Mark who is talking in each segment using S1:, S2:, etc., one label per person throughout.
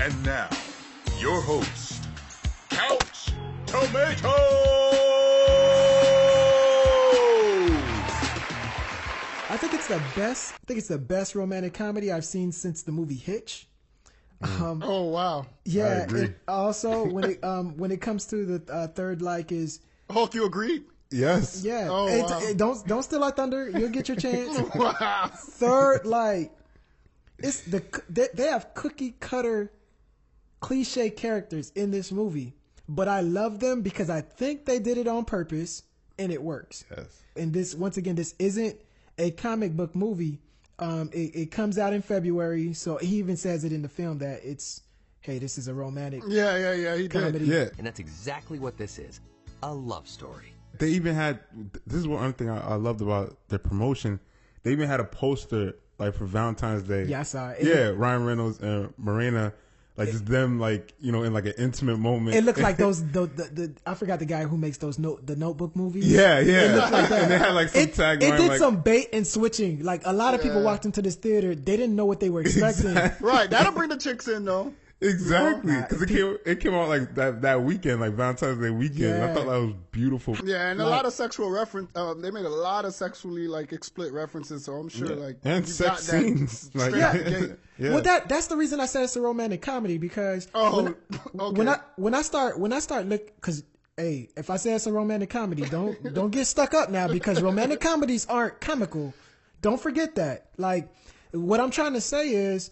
S1: And now, your host, Couch Tomato!
S2: I think it's the best romantic comedy I've seen since the movie Hitch.
S3: Oh wow!
S2: Yeah. Also, when it comes to the Third Reich is
S3: Hulk, you agree?
S4: Yes.
S2: Yeah.
S3: Oh, wow.
S2: Don't steal our thunder. You'll get your chance.
S3: Wow.
S2: Third Reich, it's they have cookie cutter cliche characters in this movie, but I love them because I think they did it on purpose and it works.
S4: Yes.
S2: And this, once again, this isn't a comic book movie. It comes out in February, so he even says it in the film that this is a romantic
S3: Yeah, he
S2: comedy.
S3: did.
S4: Yeah.
S5: And that's exactly what this is. A love story.
S4: They even had, this is one thing I loved about their promotion. They even had a poster like for Valentine's Day.
S2: Yeah, I saw it.
S4: Yeah, Ryan Reynolds and Marina, like just them, like, you know, in like an intimate moment.
S2: It looked like those the I forgot the guy who makes those the Notebook movies.
S4: Yeah.
S2: It looked like that.
S4: And they had like some tagline.
S2: It did
S4: like,
S2: some bait and switching. Like a lot of people walked into this theater, they didn't know what they were expecting.
S3: Right, that'll bring the chicks in though.
S4: Exactly, because it came out like that weekend, like Valentine's Day weekend.
S2: Yeah.
S4: I thought that was beautiful.
S3: Yeah, and a lot of sexual reference. They made a lot of sexually like explicit references, so I'm sure like
S4: And
S3: you
S4: sex
S3: got that
S4: scenes. Like,
S3: straight out the gate.
S4: yeah.
S2: Well, that's the reason I said it's a romantic comedy because
S3: Okay.
S2: when I start look, because hey, if I say it's a romantic comedy, don't get stuck up now because romantic comedies aren't comical. Don't forget that. Like what I'm trying to say is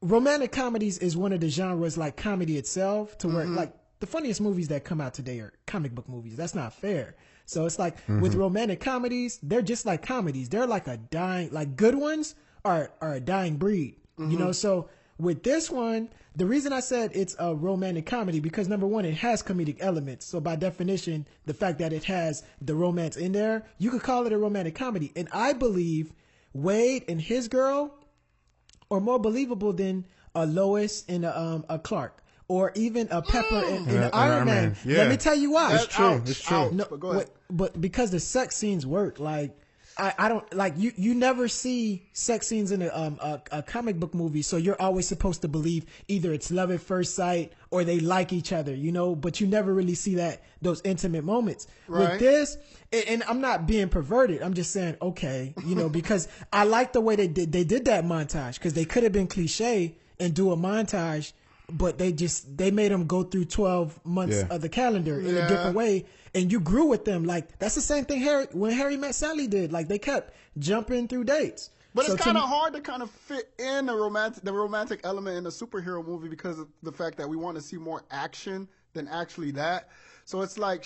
S2: romantic comedies is one of the genres like comedy itself to where like the funniest movies that come out today are comic book movies. That's not fair. So it's like with romantic comedies, they're just like comedies. They're like a dying, like good ones are a dying breed, you know? So with this one, the reason I said it's a romantic comedy because number one, it has comedic elements. So by definition, the fact that it has the romance in there, you could call it a romantic comedy. And I believe Wade and his girl are more believable than a Lois and a Clark, or even a Pepper and Iron Man.
S4: Yeah.
S2: Let me tell you why.
S4: It's true. It's true.
S3: No, but go ahead.
S2: But because the sex scenes work, like I don't like you never see sex scenes in a comic book movie, so you're always supposed to believe either it's love at first sight or they like each other, you know. But you never really see those intimate moments.
S3: Right.
S2: With this, and I'm not being perverted. I'm just saying, okay, you know, because I like the way they did that montage because they could have been cliche and do a montage, but they made them go through 12 months of the calendar in a different way. And you grew with them. Like, that's the same thing when Harry Met Sally did. Like, they kept jumping through dates.
S3: But
S2: So
S3: it's
S2: to
S3: kind of
S2: me-
S3: hard to kind of fit in the romantic element in a superhero movie because of the fact that we want to see more action than actually that. So it's like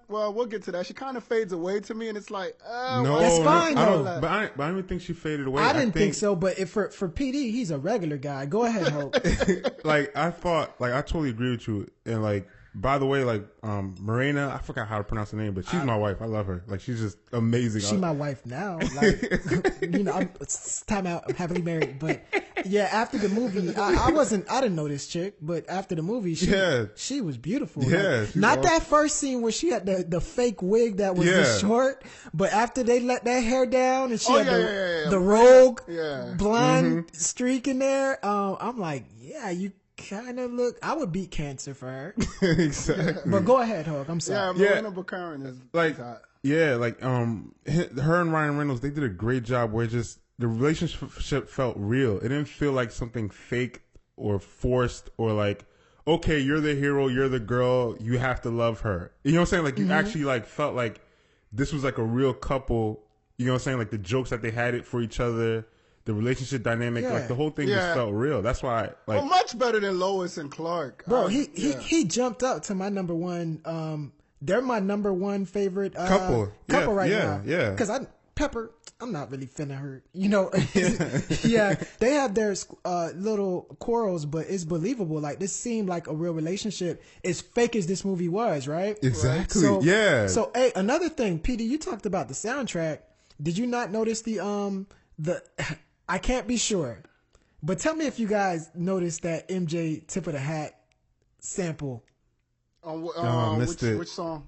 S3: we'll get to that. She kind of fades away to me, and it's like,
S4: No,
S2: That's fine,
S4: I
S2: though.
S4: don't, but I don't even think she faded away.
S2: I didn't think so, but for PD, he's a regular guy. Go ahead, Hope.
S4: Like I thought, like I totally agree with you. And like, by the way, like Marina, I forgot how to pronounce her name, but she's my wife. I love her. Like she's just amazing.
S2: She my wife now. Like, you know, it's time out. I'm happily married. But yeah, after the movie, I didn't know this chick, but after the movie, she was beautiful.
S4: Yeah,
S2: Like,
S4: she's
S2: not
S4: awesome.
S2: that first scene where she had the fake wig that was the short, but after they let that hair down and she had the rogue blonde streak in there, I'm like, yeah, you kind of look. I would beat cancer for her.
S4: Exactly.
S2: But go ahead, Hulk. I'm sorry.
S3: Yeah, Marina Baccarin is
S4: like
S3: hot.
S4: her and Ryan Reynolds, they did a great job where just the relationship felt real. It didn't feel like something fake or forced or like, okay, you're the hero, you're the girl, you have to love her. You know what I'm saying? Like you actually like felt like this was like a real couple. You know what I'm saying? Like the jokes that they had it for each other, the relationship dynamic, like the whole thing just felt real. That's why, like,
S3: Well, much better than Lois and Clark.
S2: Bro, he jumped up to my number one. They're my number one favorite
S4: couple
S2: right now.
S4: Yeah.
S2: Because Pepper, I'm not really finna her. You know, yeah, they have their little quarrels, but it's believable. Like this seemed like a real relationship. As fake as this movie was, right?
S4: Exactly.
S2: So,
S4: yeah.
S2: So, hey, another thing, PD, you talked about the soundtrack. Did you not notice the I can't be sure, but tell me if you guys noticed that MJ Tip of the Hat sample.
S4: Missed it.
S3: Which song?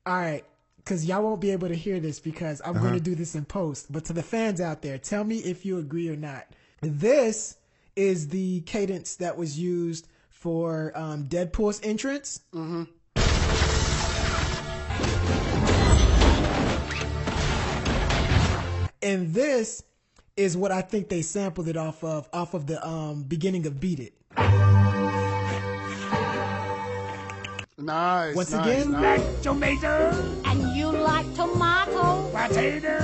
S2: All right, because y'all won't be able to hear this because I'm going to do this in post. But to the fans out there, tell me if you agree or not. This is the cadence that was used for Deadpool's entrance. Mm-hmm. And this is what I think they sampled it off of the beginning of Beat It.
S3: Nice.
S2: Once
S3: nice,
S2: again,
S3: nice.
S6: Tomato,
S7: And you like tomato?
S6: potato,